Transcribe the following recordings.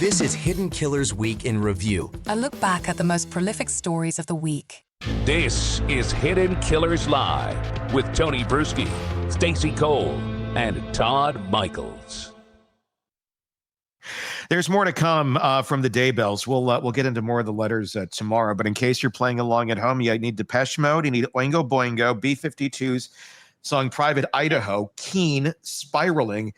This is Hidden Killers Week in Review. A look back at the most prolific stories of the week. This is Hidden Killers Live with Tony Brueski, Stacey Cole, and Todd Michaels. There's more to come from the Daybells. We'll get into more of the letters tomorrow, but in case you're playing along at home, you need Depeche Mode, you need Oingo Boingo, B-52's song Private Idaho, Keen, Spiraling,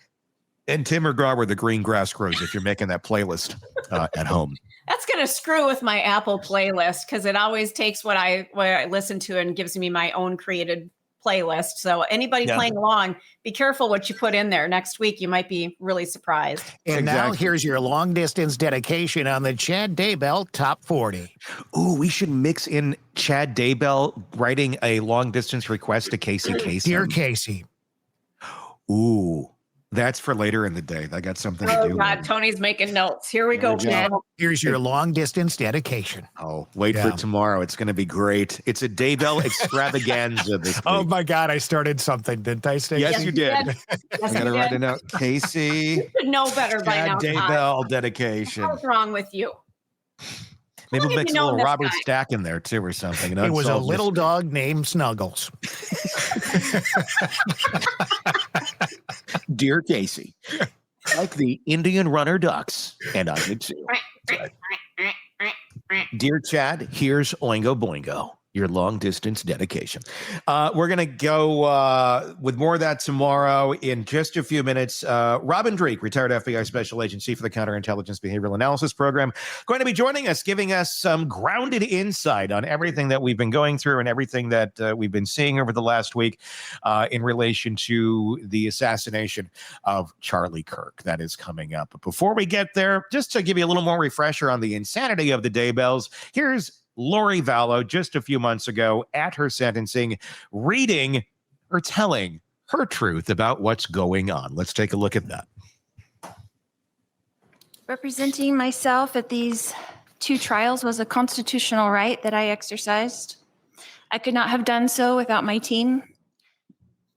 and Tim McGraw where the green grass grows if you're making that playlist at home. That's going to screw with my Apple playlist because it always takes what I listen to and gives me my own created playlist. So anybody playing along, be careful what you put in there. Next week, you might be really surprised. And now here's your long distance dedication on the Chad Daybell Top 40. Ooh, we should mix in Chad Daybell writing a long distance request to Casey Kasem. Dear Casey. Ooh. That's for later in the day. I got something to do. Oh, God, Tony's making notes. Here we go. Here's your long distance dedication. Oh, wait for tomorrow. It's going to be great. It's a Daybell extravaganza this week. Oh, my God. I started something, didn't I, Stacey? Yes, you did. I got to write it out. Casey. You should know better by now. Daybell dedication. What's wrong with you? Maybe we'll mix a little Robert Stack in there, too, or something. You know, it was a little dog named Snuggles. Dear Casey, like the Indian runner ducks, and I did too. Dear Chad, here's Oingo Boingo, your long distance dedication. We're going to go with more of that tomorrow in just a few minutes. Robin Dreek, retired FBI Special Agent, Chief of the Counterintelligence Behavioral Analysis Program, going to be joining us, giving us some grounded insight on everything that we've been going through and everything that we've been seeing over the last week in relation to the assassination of Charlie Kirk. That is coming up. But before we get there, just to give you a little more refresher on the insanity of the Daybells, here's Lori Vallow just a few months ago at her sentencing, reading or telling her truth about what's going on. Let's take a look at that. Representing myself at these two trials was a constitutional right that I exercised. I could not have done so without my team.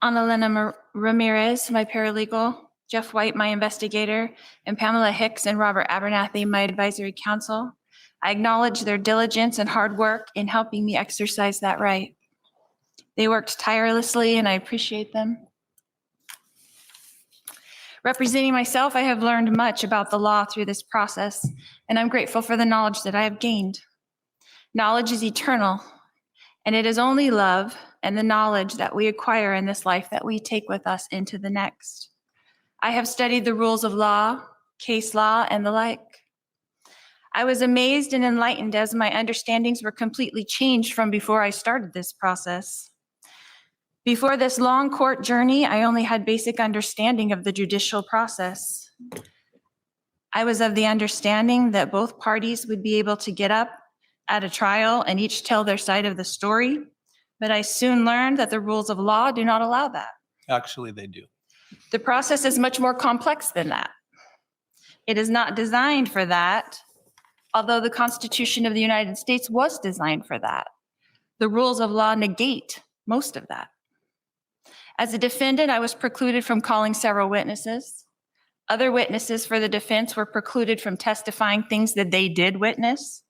Annalena Ramirez, my paralegal, Jeff White, my investigator, and Pamela Hicks and Robert Abernathy, my advisory counsel. I acknowledge their diligence and hard work in helping me exercise that right. They worked tirelessly, and I appreciate them. Representing myself, I have learned much about the law through this process, and I'm grateful for the knowledge that I have gained. Knowledge is eternal, and it is only love and the knowledge that we acquire in this life that we take with us into the next. I have studied the rules of law, case law, and the like. I was amazed and enlightened as my understandings were completely changed from before I started this process. Before this long court journey, I only had basic understanding of the judicial process. I was of the understanding that both parties would be able to get up at a trial and each tell their side of the story, but I soon learned that the rules of law do not allow that. Actually, they do. The process is much more complex than that. It is not designed for that. Although the Constitution of the United States was designed for that. The rules of law negate most of that. As a defendant, I was precluded from calling several witnesses. Other witnesses for the defense were precluded from testifying things that they did witness.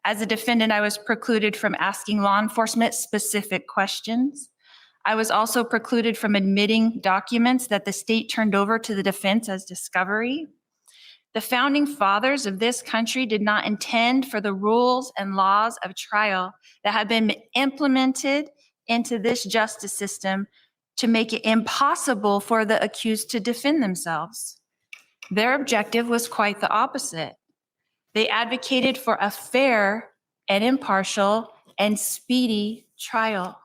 As a defendant, I was precluded from asking law enforcement specific questions. I was also precluded from admitting documents that the state turned over to the defense as discovery. The founding fathers of this country did not intend for the rules and laws of trial that have been implemented into this justice system to make it impossible for the accused to defend themselves. Their objective was quite the opposite. They advocated for a fair and impartial and speedy trial.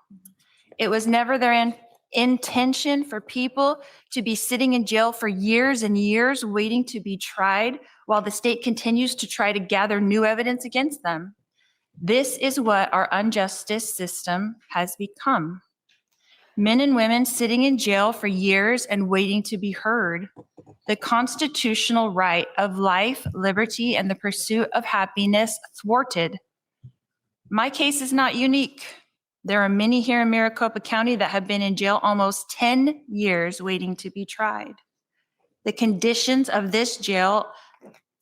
It was never their intention for people to be sitting in jail for years and years waiting to be tried while the state continues to try to gather new evidence against them. This is what our unjustice system has become. Men and women sitting in jail for years and waiting to be heard. The constitutional right of life, liberty, and the pursuit of happiness thwarted. My case is not unique. There are many here in Maricopa County that have been in jail almost 10 years waiting to be tried. The conditions of this jail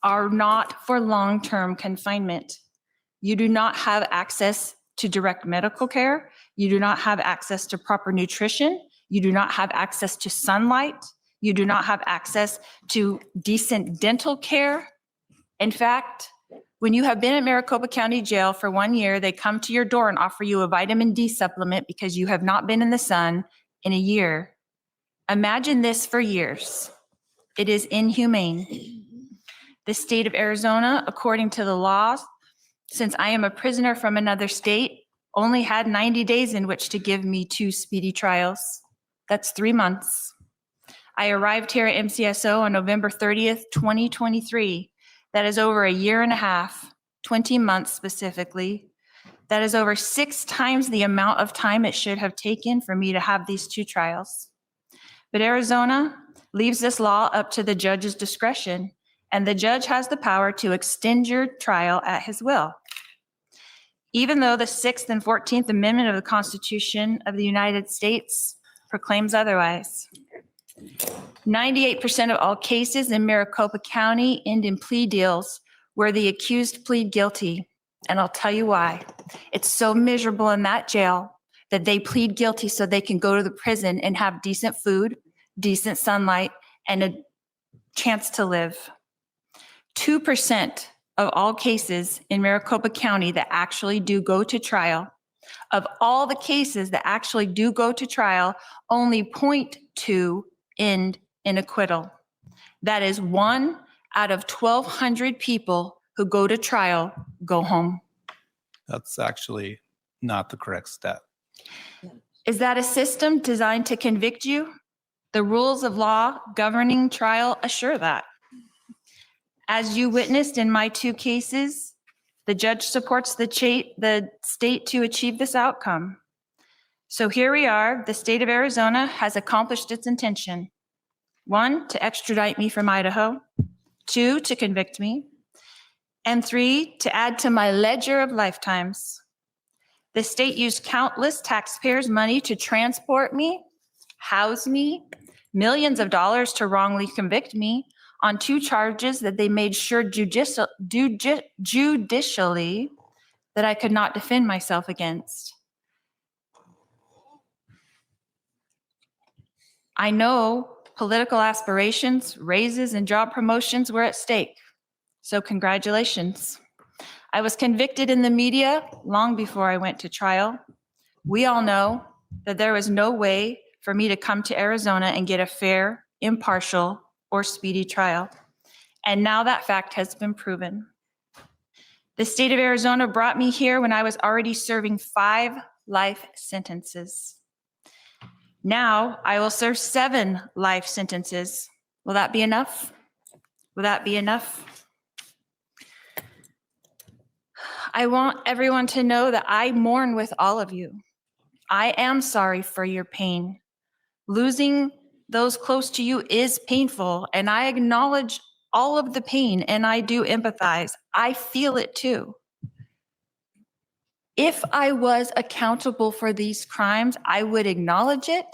are not for long-term confinement. You do not have access to direct medical care. You do not have access to proper nutrition. You do not have access to sunlight. You do not have access to decent dental care. In fact, when you have been in Maricopa County Jail for 1 year, they come to your door and offer you a vitamin D supplement because you have not been in the sun in a year. Imagine this for years. It is inhumane. The state of Arizona, according to the laws, since I am a prisoner from another state, only had 90 days in which to give me 2 speedy trials. That's 3 months. I arrived here at MCSO on November 30th, 2023. That is over a year and a half, 20 months specifically. That is over 6 times the amount of time it should have taken for me to have these 2 trials. But Arizona leaves this law up to the judge's discretion, and the judge has the power to extend your trial at his will. Even though the 6th and 14th Amendment of the Constitution of the United States proclaims otherwise. 98% of all cases in Maricopa County end in plea deals where the accused plead guilty. And I'll tell you why. It's so miserable in that jail that they plead guilty so they can go to the prison and have decent food, decent sunlight, and a chance to live. 2% of all cases in Maricopa County that actually do go to trial, of all the cases that actually do go to trial, only 0.2 end in acquittal. That is 1 out of 1,200 people who go to trial go home. That's actually not the correct stat. Is that a system designed to convict you? The rules of law governing trial assure that. As you witnessed in my 2 cases, the judge supports the state to achieve this outcome. So here we are. The state of Arizona has accomplished its intention. 1, to extradite me from Idaho. 2, to convict me. And 3, to add to my ledger of lifetimes. The state used countless taxpayers' money to transport me, house me, millions of dollars to wrongly convict me on 2 charges that they made sure judicially that I could not defend myself against. I know political aspirations, raises, and job promotions were at stake. So congratulations. I was convicted in the media long before I went to trial. We all know that there was no way for me to come to Arizona and get a fair, impartial, or speedy trial. And now that fact has been proven. The state of Arizona brought me here when I was already serving 5 life sentences. Now I will serve 7 life sentences. Will that be enough? Will that be enough? I want everyone to know that I mourn with all of you. I am sorry for your pain. Losing those close to you is painful, and I acknowledge all of the pain, and I do empathize. I feel it too. If I was accountable for these crimes, I would acknowledge it,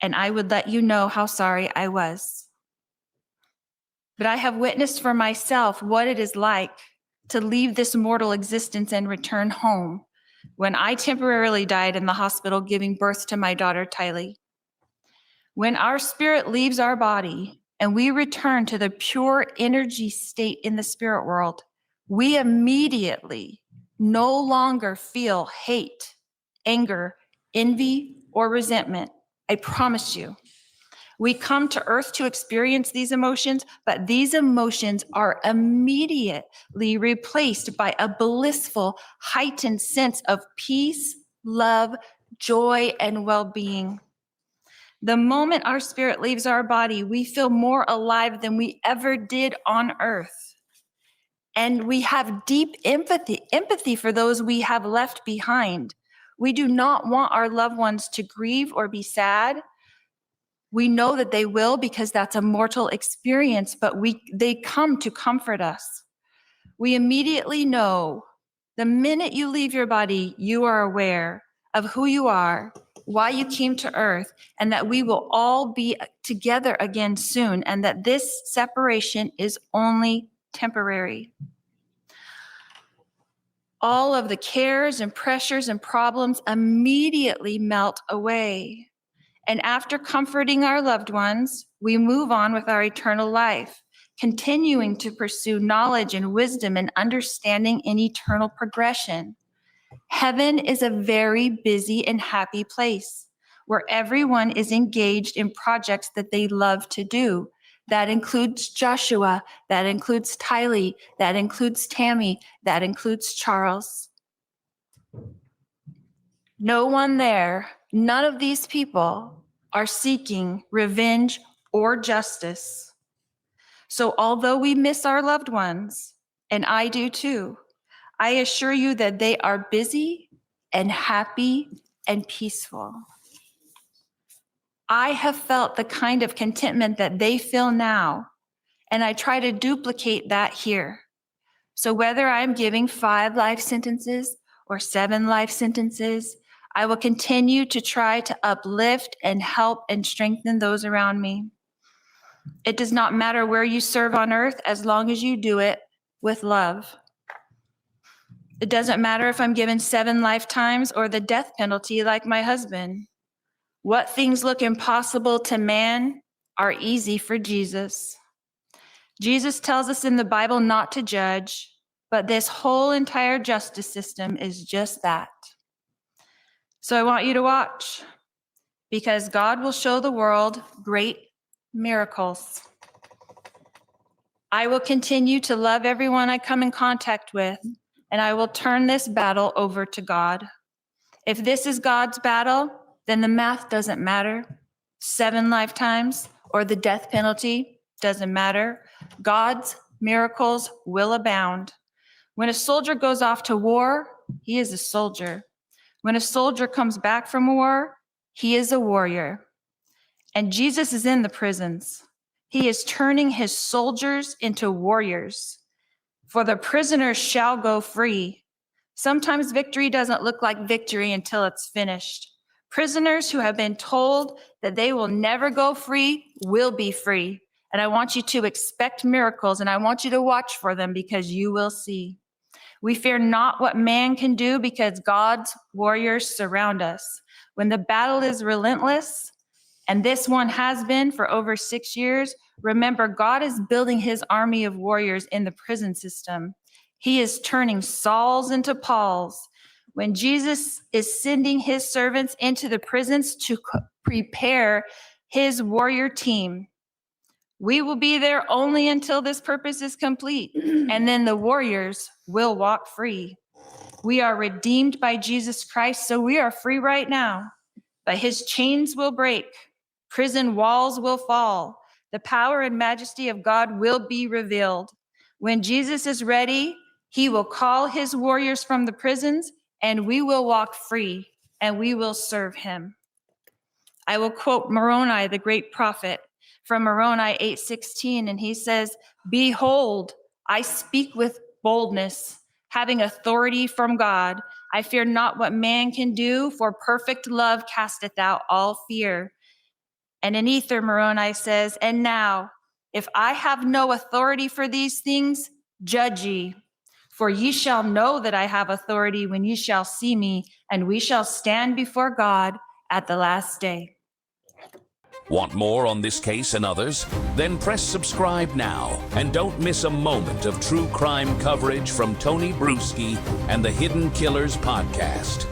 and I would let you know how sorry I was. But I have witnessed for myself what it is like to leave this mortal existence and return home when I temporarily died in the hospital giving birth to my daughter, Tylee. When our spirit leaves our body and we return to the pure energy state in the spirit world, we immediately no longer feel hate, anger, envy, or resentment. I promise you. We come to earth to experience these emotions, but these emotions are immediately replaced by a blissful, heightened sense of peace, love, joy, and well-being. The moment our spirit leaves our body, we feel more alive than we ever did on earth. And we have deep empathy for those we have left behind. We do not want our loved ones to grieve or be sad. We know that they will because that's a mortal experience, but they come to comfort us. We immediately know the minute you leave your body, you are aware of who you are why you came to earth, and that we will all be together again soon, and that this separation is only temporary. All of the cares and pressures and problems immediately melt away. And after comforting our loved ones, we move on with our eternal life, continuing to pursue knowledge and wisdom and understanding in eternal progression. Heaven is a very busy and happy place where everyone is engaged in projects that they love to do. That includes Joshua, that includes Tylee, that includes Tammy, that includes Charles. No one there, none of these people are seeking revenge or justice. So although we miss our loved ones, and I do too, I assure you that they are busy and happy and peaceful. I have felt the kind of contentment that they feel now, and I try to duplicate that here. So whether I'm giving 5 life sentences or 7 life sentences, I will continue to try to uplift and help and strengthen those around me. It does not matter where you serve on earth as long as you do it with love. It doesn't matter if I'm given 7 lifetimes or the death penalty like my husband. What things look impossible to man are easy for Jesus. Jesus tells us in the Bible not to judge, but this whole entire justice system is just that. So I want you to watch, because God will show the world great miracles. I will continue to love everyone I come in contact with, and I will turn this battle over to God. If this is God's battle, then the math doesn't matter. 7 lifetimes or the death penalty doesn't matter. God's miracles will abound. When a soldier goes off to war, he is a soldier. When a soldier comes back from war, he is a warrior. And Jesus is in the prisons. He is turning his soldiers into warriors. For the prisoners shall go free. Sometimes victory doesn't look like victory until it's finished. Prisoners who have been told that they will never go free will be free. And I want you to expect miracles, and I want you to watch for them, because you will see. We fear not what man can do, because God's warriors surround us. When the battle is relentless, and this one has been for over 6 years, remember, God is building his army of warriors in the prison system. He is turning Sauls into Pauls. When Jesus is sending his servants into the prisons to prepare his warrior team, we will be there only until this purpose is complete, and then the warriors will walk free. We are redeemed by Jesus Christ, so we are free right now. But his chains will break, prison walls will fall, the power and majesty of God will be revealed. When Jesus is ready, he will call his warriors from the prisons, and we will walk free, and we will serve him. I will quote Moroni, the great prophet, from Moroni 8:16, and he says, "Behold, I speak with boldness, having authority from God. I fear not what man can do, for perfect love casteth out all fear." And in Ether, Moroni says, "And now, if I have no authority for these things, judge ye. For ye shall know that I have authority when ye shall see me, and we shall stand before God at the last day." Want more on this case and others? Then press subscribe now and don't miss a moment of true crime coverage from Tony Brueski and the Hidden Killers podcast.